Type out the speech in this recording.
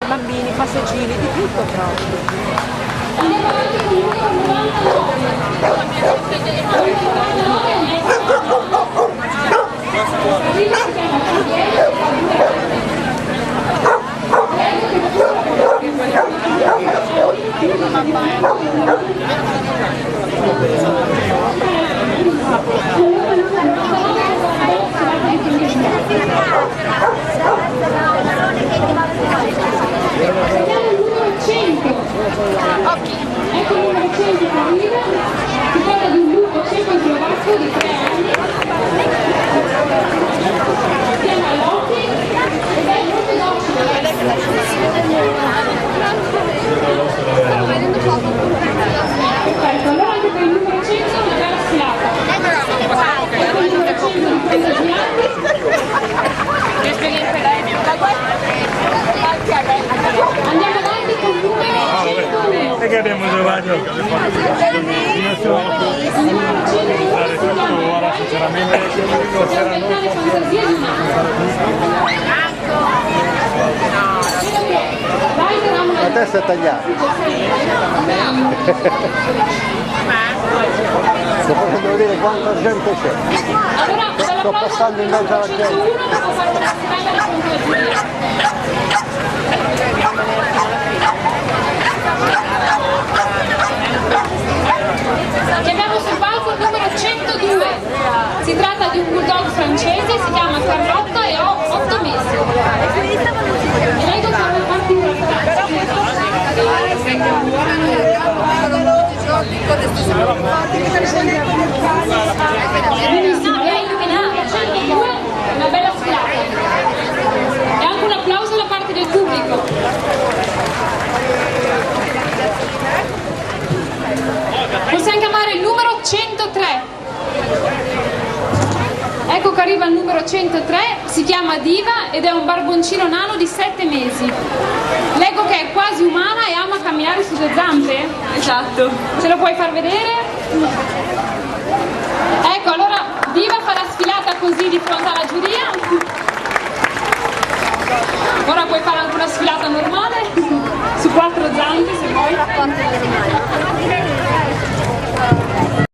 bambini, passeggini, di tutto proprio. Andiamo avanti con il numero 100. Ecco il numero 100 che arriva, si parla di un lupo cecoslovacco di 3 anni, si chiama Loki ed è molto docile. Perfetto, allora anche per il numero 100 una bella sfilata. Ecco il numero 100 di presa di andiamo avanti con il numero 101. E che abbiamo giocato? Ora sinceramente Inventare fantasia di un La testa è tagliata. Sto facendo vedere quanta gente c'è. Allora, Sto passando in mezzo alla gente. Devo fare una strada di fronte alla giuria. Abbiamo sul palco il numero 102. Si tratta di un bulldog francese, si chiama Carlotta e ha 8 mesi. E lei dovrà partire. Benissimo, lei è illuminata. 102, una bella sfilata. E anche un applauso da parte del pubblico. Possiamo chiamare il numero 103. Ecco che arriva il numero 103, si chiama Diva ed è un barboncino nano di 7 mesi. Leggo che è quasi umana e ama camminare su due zampe? Esatto. Ce lo puoi far vedere? Ecco, allora Diva fa la sfilata così di fronte alla giuria. Ora puoi fare anche una sfilata normale, su 4 zampe se vuoi.